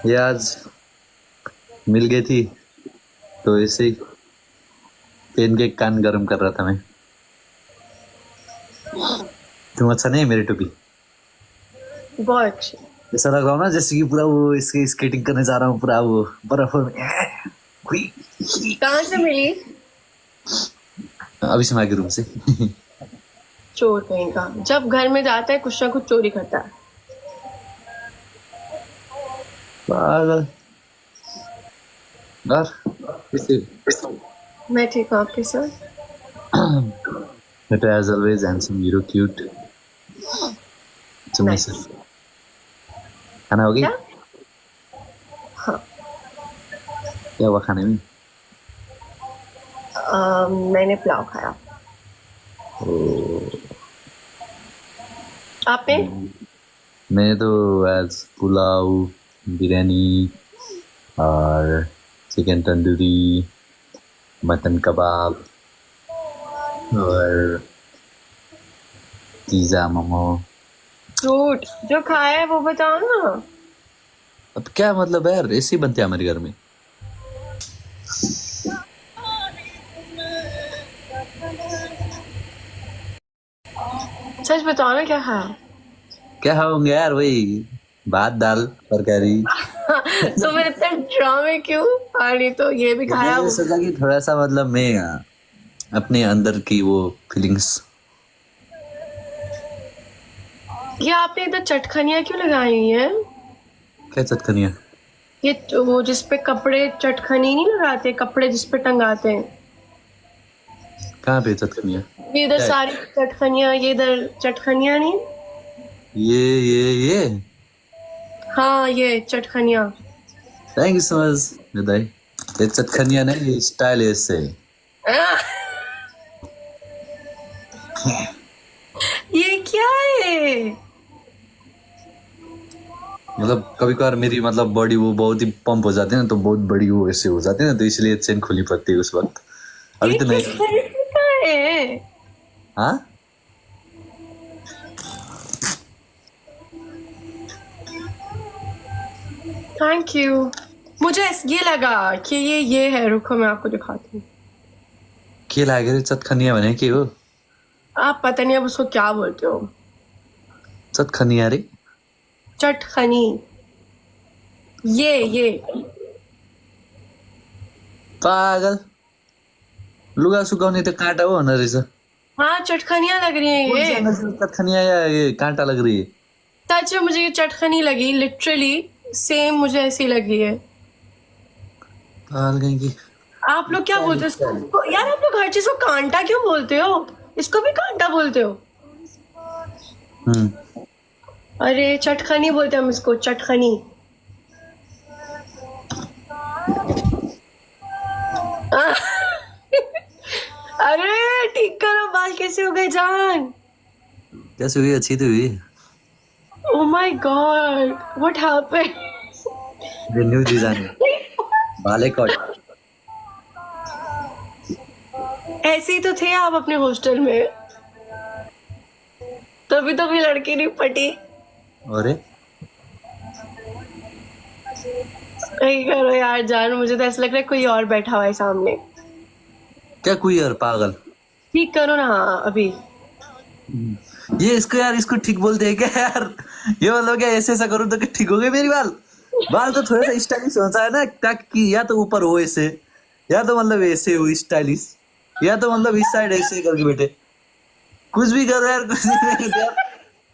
ये आज मिल गई थी तो ऐसे ही पेन के कान गरम कर रहा था मैं। तुम अच्छा नहीं है मेरी टोपी। बहुत अच्छी। ऐसा लग रहा हूँ ना जैसे कि पूरा वो इसके स्केटिंग करने जा रहा हूँ पूरा वो बर्फ में। कहाँ से मिली? अभी से के रूम से। चोर कहीं का, जब घर में जाता है कुछ ना कुछ चोरी करता है। पागल। और कैसे मैं ठीक हूँ, आपके साथ? better as always handsome hero cute nice. submissive। खाना हो गई? क्या? हाँ। क्या हुआ खाने में? मैंने पुलाव खाया। आपने? मैंने तो आज पुलाव, बिरयानी और चिकन तंदूरी, मटन कबाब और पिज्जा मोमो। फ्रूट जो खाया है वो बताओ ना। अब क्या मतलब है यार, ऐसे ही बनते हैं हमारे घर में। सच बताओ ना क्या खाया। क्या होंगे यार, वही भात दाल तरकारी। तो मैं इतने ड्रामे क्यों? नहीं तो ये भी खाया मैंने वो भी। सोचा कि थोड़ा सा मतलब मैं अपने अंदर की वो फीलिंग्स। ये आपने इधर चटखनियाँ क्यों लगाई हुई हैं? क्या चटकनिया? ये वो जिसपे कपड़े चटखनी नहीं लगाते, कपड़े जिसपे टंगाते हैं। कहाँ पे चटकनिया? ये इधर क्या है? सारी चटखनियाँ, ये इधर चटखनियाँ नहीं। ये हाँ ये चटखनियाँ। थैंक यू सो मच विदाई। ये चटकनिया नहीं, ये स्टाइल है इससे। ये क्या है? मतलब कभी कभार मेरी मतलब बॉडी वो बहुत ही पंप हो जाती है ना, तो बहुत बड़ी वो ऐसे हो जाती है ना, तो इसलिए चेन खुली पड़ती है उस वक्त। अभी ये तो किस नहीं। तरीके का है? हाँ। Thank you. मुझे ये लगा कि ये है, रुको मैं आपको दिखाती हूँ। के लाग्यो रे चटखनिया भने के हो? आप पता नहीं अब उसको क्या बोलते हो। चटखनिया रे? चटखनी। ये पागल। लुगा सुकाउने त काँटा हो भन्दो रहेछ। हाँ चटखनियाँ लग रही हैं कौन सी ये। अंदर से चटखनिया या ये कांटा लग रही है? सच में मुझे ये चटखनी लगी, लिटरली सेम मुझे ऐसी लगी है। पागल कहीं की। आप लोग क्या बोलते हो इसको यार, आप लोग हर चीज को कांटा क्यों बोलते हो? इसको भी कांटा बोलते हो? हम्म। अरे चटखनी बोलते हैं हम इसको, चटखनी। आह, अरे ठीक करो, बाल कैसे हो गए जान? कैसे हुई? अच्छी तो हुई। Oh my God, what happened? ये न्यू डिजाइन है। भाले कट। ऐसे ही तो थे आप अपने हॉस्टल में, तभी तो कोई लड़की नहीं पटी। अरे नहीं करो यार जान, मुझे तो ऐसा लग रहा है कोई और बैठा हुआ है सामने। क्या कोई यार पागल। ठीक करो ना अभी। ये इसको यार, इसको ठीक बोलते हैं क्या यार? ये मतलब क्या ऐसे ऐसा करूँ तो क्या ठीक हो गए मेरी बाल? बाल तो थोड़ा सा स्टाइलिश होना चाहिए ना, ताकि या तो ऊपर हो ऐसे, या तो मतलब ऐसे हो स्टाइलिश, या तो मतलब इस साइड ऐसे करके बैठे। कुछ भी करो यार, कुछ नहीं करो यार।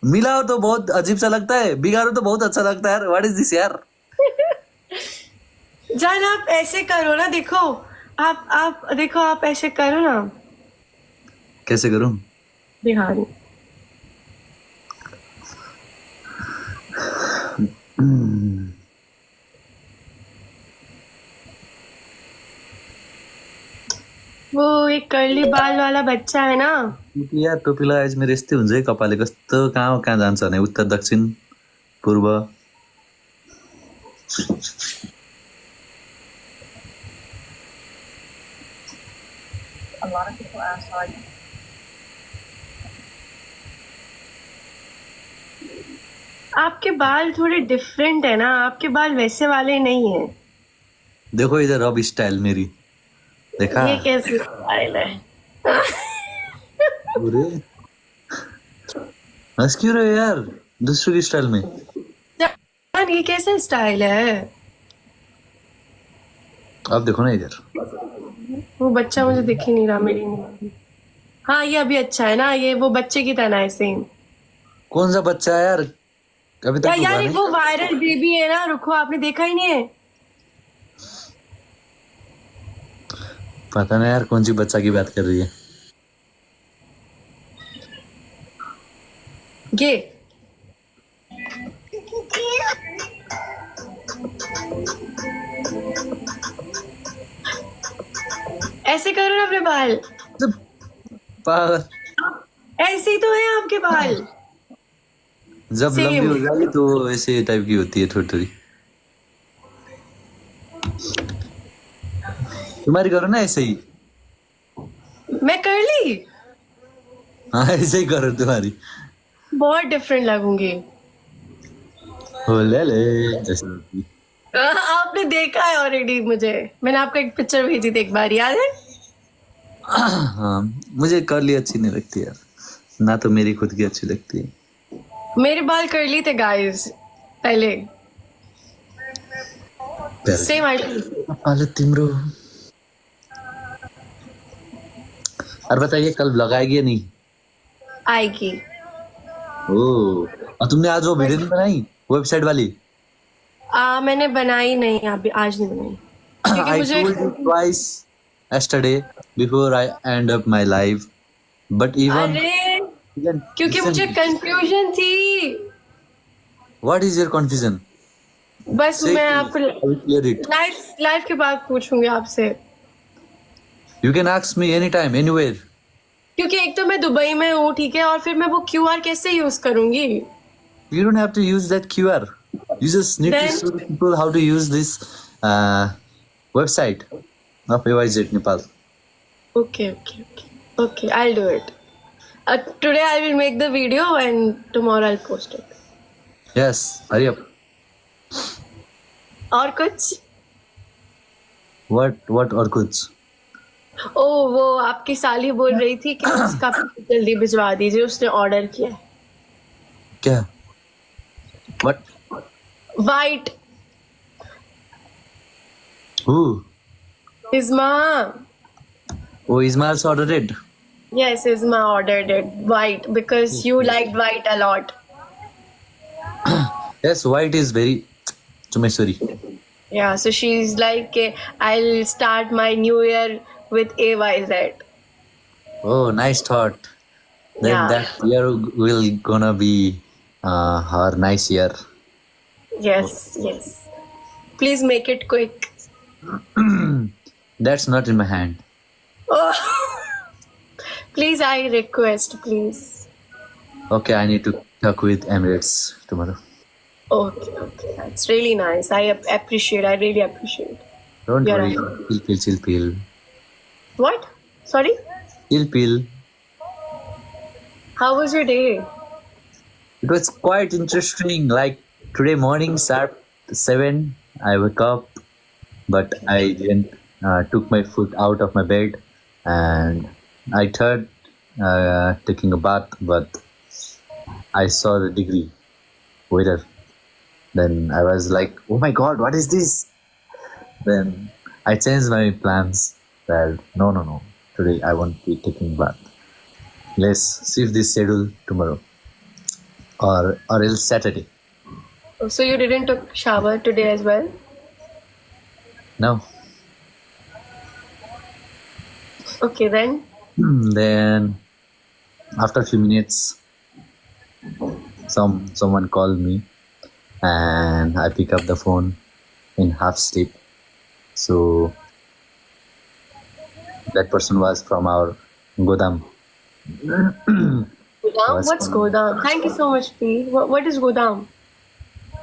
मिलाओ तो बहुत अजीब सा लगता है, बिगाड़ो तो बहुत अच्छा लगता है यार। व्हाट इज दिस यार? जान आप ऐसे करो ना, देखो। आप देखो, आप ऐसे करो ना। कैसे करूं? बिहारी। वो एक कर्ली बाल वाला बच्चा है ना। टोपी यार, टोपी लगाए मेरो यस्तै हुन्छ है कपाले। कस्तो कहाँ कहाँ जान्छ भने उत्तर दक्षिण पूर्व। आपके बाल थोड़े डिफरेंट है ना, आपके बाल वैसे वाले नहीं है। देखो इधर अब स्टाइल मेरी, देखा? ये कैसे स्टाइल है? अरे हंस क्यों रहे हो यार दूसरों की स्टाइल में? यार ये कैसा स्टाइल है? अब देखो ना इधर। वो बच्चा मुझे दिख ही नहीं रहा मेरी नहीं। हाँ ये अभी अच्छा है ना, ये वो बच्चे की तरह है सेम। कौन सा बच्चा है यार, अभी तक यार तो यार गाने। एक वो वायरल बेबी है ना, रुको आपने देखा ही नहीं है? पता नहीं यार कौन सी बच्चा की बात कर रही है। ये ऐसे करो ना अपने बाल, पागल। ऐसे ही तो है आपके बाल। जब लंबी सेम। हो जाएगी तो ऐसे टाइप की होती है थोड़ी थोड़ी। तुम्हारी करो ना ऐसे ही। मैं कर ली। हाँ ऐसे ही करो तुम्हारी। बहुत डिफरेंट लगूंगी। हो ले जैसे होती। आपने देखा है ऑलरेडी मुझे, मैंने आपको एक पिक्चर भेजी थी एक बार, याद है? हाँ मुझे कर्ली अच्छी नहीं लगती यार, ना तो मेरी खुद की अच्छी लगती है। मेरे बाल कर्ली थे गाइस पहले, सेम आई। अरे तिम्रो। और बताइए कल लगाएगी या नहीं? आएगी। ओ और तुमने आज वो वीडियो नहीं बनाई वेबसाइट वाली? मैंने बनाई नहीं, अभी आज नहीं बनाई क्योंकि I मुझे told you twice yesterday before I end up my life, but even अरे क्योंकि listen, मुझे कंफ्यूजन थी। what is your confusion? बस Say मैं to me, आपको I will clear it. Life life के बाद पूछूंगी आपसे, You can ask me anytime, anywhere. क्योंकि एक तो मैं दुबई में हूँ, ठीक है, और फिर मैं वो क्यूआर कैसे यूज करूंगी? You don't have to use that QR. You just need to Then- show people how to use this website of AYZ Nepal. Okay, I'll do it. Today I will make the video and tomorrow I'll post it. Yes, hurry up. और कुछ? What और कुछ? ओ वो आपकी साली बोल रही थी कि उसका जल्दी भिजवा दीजिए, उसने ऑर्डर किया है क्या? What? White. Who? इज़मा। Oh, Ismail also ordered it. Yes, Isma ordered it white because you liked white a lot. Yes, white is very. Chumeshwari. Yeah, so she's like, I'll start my new year with AYZ. Oh, nice thought. Then Yeah. that year will gonna be her nice year. Yes. Please make it quick. That's not in my hand. Oh. Please, I request, please. Okay, I need to talk with Emirates tomorrow. Okay. That's really nice. I really appreciate. Don't You're worry. right. Chill pill. What? Sorry? Chill pill. How was your day? It was quite interesting. Like today morning, sharp 7, I woke up, but I didn't took my foot out of my bed, and I tried taking a bath, but I saw the degree weather. Then I was like, "Oh my God, what is this?" Then I changed my plans. Well, no. Today I won't be taking bath. Let's shift this schedule tomorrow, or else Saturday. So you didn't took shower today as well? No. Okay then. Then after a few minutes, someone called me, and I pick up the phone in half sleep. So that person was from our Godam. Godam? What's Godam? Thank you so much, P. What is Godam?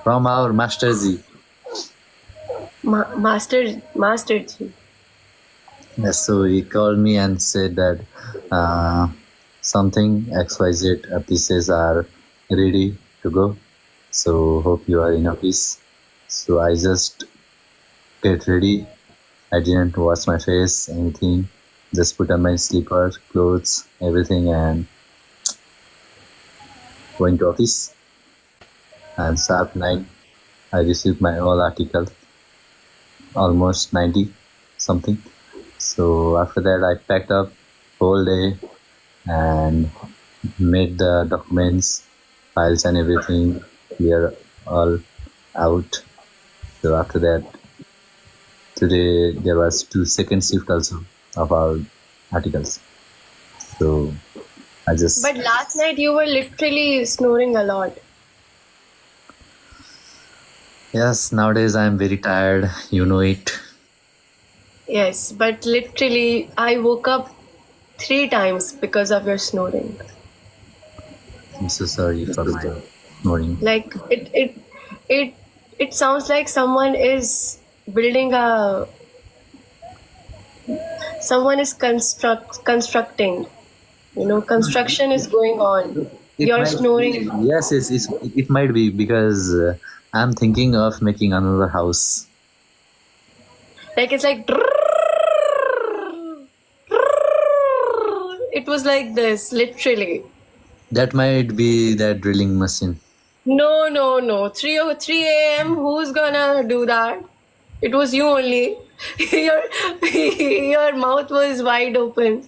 From our Master Ji. Master Ji. Yes, so he called me and said that something XYZ pieces are ready to go. So hope you are in office. So I just get ready. I didn't wash my face, anything. Just put on my slippers, clothes, everything, and going to office. And sharp 9, I received my all article, almost 90 something. So after that, I packed up whole day and made the documents, files, and everything clear all out. So after that, today there was 2 second shift also of our articles. So I just But last night you were literally snoring a lot. yes. Nowadays I am very tired. You know it. Yes, but literally I woke up 3 times because of your snoring. I'm so sorry for my snoring. Like it sounds like someone is building a someone is constructing. You know, construction is going on. It You're might snoring. yes, it might be because I'm thinking of making another house. Like it's like it was like this, literally. That might be that drilling machine. No, no, no. 3 a.m. Who's gonna do that? It was you only. Your mouth was wide open.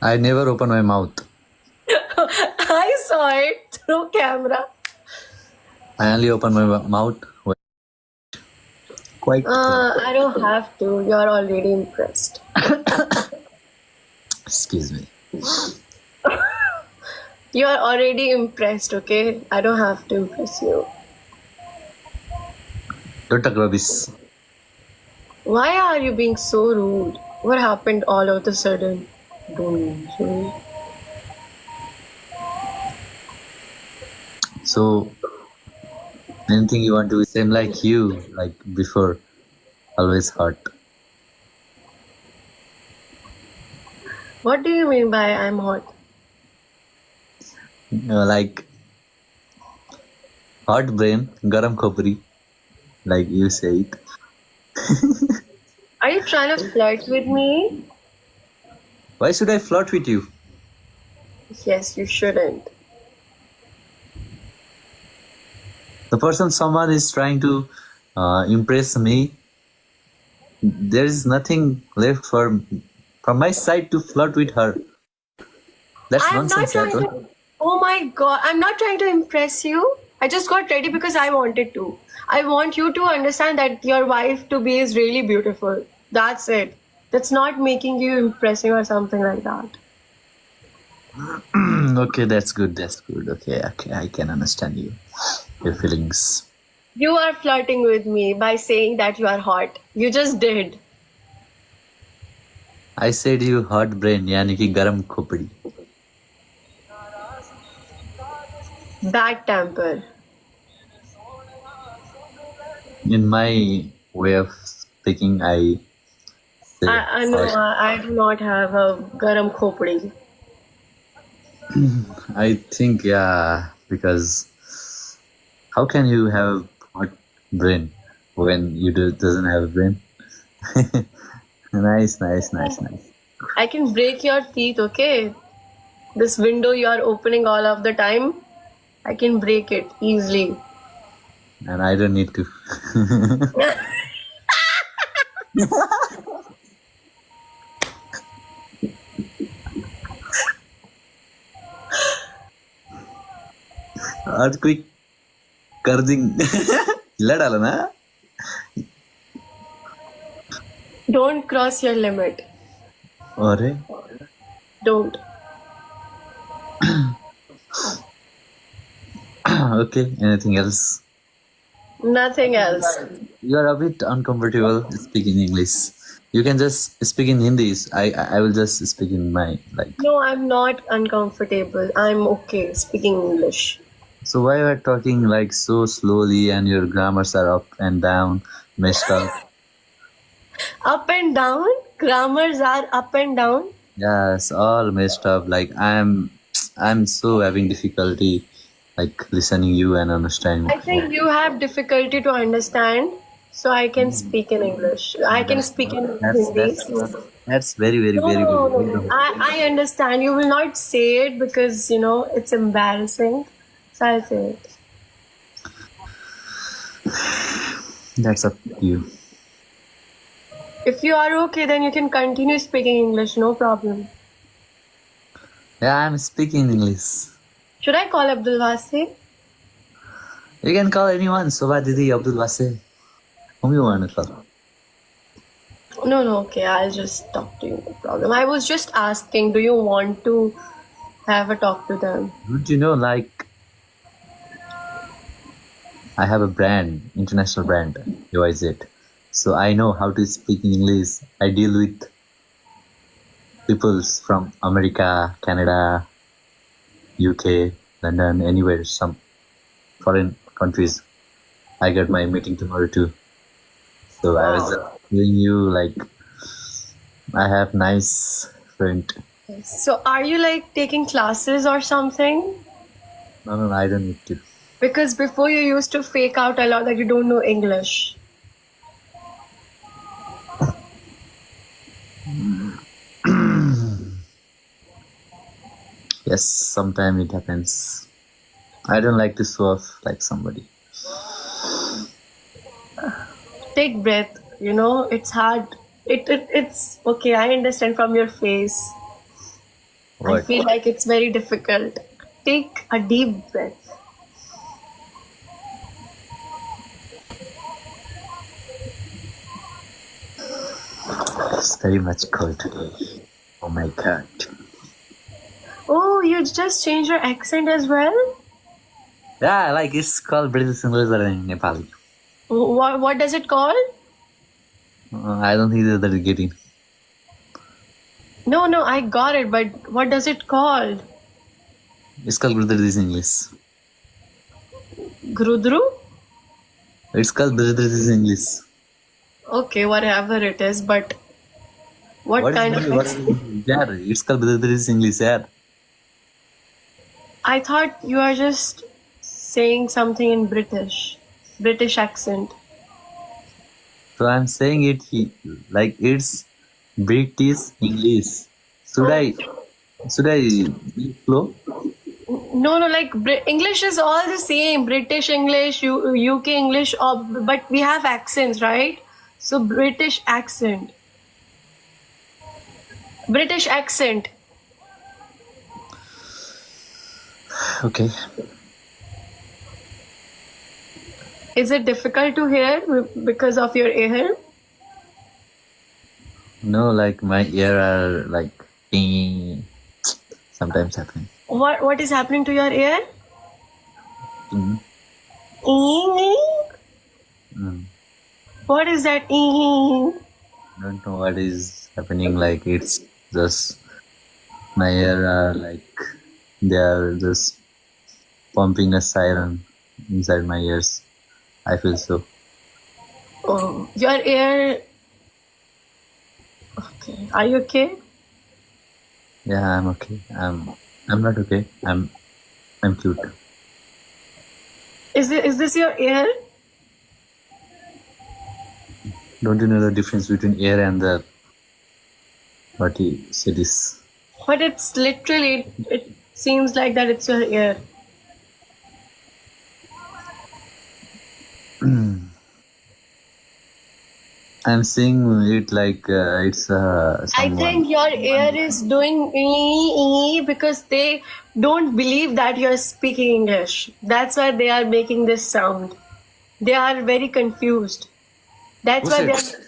I never open my mouth. I saw it through camera. I only open my mouth when quite. I don't have to. You're already impressed. Excuse me. You're already impressed, okay? I don't have to impress you. Don't talk rubbish. Why are you being so rude? What happened all of a sudden? So anything you want to same like you, like before, always hot. What do you mean by I'm hot? Like hot brain, garam khopri, like you say it. Are you trying to flirt with me? Why should I flirt with you? Yes, you shouldn't. The person someone is trying to impress me, there is nothing left from my side to flirt with her. That's I'm not nonsense. trying to. Oh my god, I'm not trying to impress you. I just got ready because I wanted to. I want you to understand that your wife to be is really beautiful. That's it. That's not making you impressing or something like that. Okay, that's good. That's good. Okay, I can understand you. Your feelings. You are flirting with me by saying that you are hot. You just did. I said you hot brain, yani ki garam khopdi. Bad temper. In my way of speaking, I say No, I do not have a garam khopdi. I think yeah, because how can you have hot brain when you doesn't have a brain? Nice. I can break your teeth, okay? This window you are opening all of the time, I can break it easily. And I don't need to. आज कोई कर देंगे हिला डाला ना. Don't cross your limit. अरे Don't. okay, anything else? Nothing else. You are a bit uncomfortable speaking English. You can just speak in Hindi. I will just speak in my like. No, I'm not uncomfortable. I'm okay speaking English. So why you are talking like so slowly and your grammars are up and down, messed up? Up and down? Grammars are up and down? Yes, all messed up. Like I'm so having difficulty like listening you and understanding. I think you have difficulty to understand, so I can speak in English. I can speak in Hindi. That's very, very, No, very no, good. no. I understand. You will not say it because, you know, it's embarrassing. So I'll say it. That's up to you. If you are okay, then you can continue speaking English. No problem. Yeah, I'm speaking English. Should I call Abdul Wasi? You can call anyone, Soba Didi, Abdul Wase. Whom you want to call. No, no, okay. I'll just talk to you. No problem. I was just asking, do you want to have a talk to them? Don't you know, like, I have a brand, international brand, UIZ. So I know how to speak English. I deal with people from America, Canada, UK, London, anywhere, some foreign countries. I got my meeting tomorrow too. So I was telling you, like, I have nice friend. So are you like taking classes or something? No, I don't need to. Because before you used to fake out a lot that you don't know English. Yes, sometimes it happens. I don't like to show off like somebody. Take breath. You know, it's hard. It's okay. I understand from your face. I What? feel like it's very difficult. Take a deep breath. It's very much cold today. Oh my god. Oh, you just changed your accent as well? Yeah, like it's called British English or in Nepali. What does it call? I don't think they're getting. No, I got it, but what does it call? It's called British English. Grudru? It's called British English. Okay, whatever it is, but what kind of accent? Yeah, it's called British English, yeah. I thought you are just saying something in British accent. So I'm saying it like it's British English. Should I be slow? No, like English is all the same. British English, UK English, but we have accents, right? So British accent. British accent. Okay. Is it difficult to hear because of your ear? No, like my ear are like ding, sometimes happen. What is happening to your ear? Mm. Mm. What is that? Don't know what is happening. Like it's just my ear are like they are just pumping a siren inside my ears. I feel so. Oh, your ear. Okay. Are you okay? Yeah, I'm okay. I'm not okay. I'm cute. Is this your ear? Don't you know the difference between air and the what he said is? But it's literally. It seems like that it's your ear. I'm saying it like it's I someone. think your ear is doing because they don't believe that you're speaking English. That's why they are making this sound. They are very confused. That's Who why said?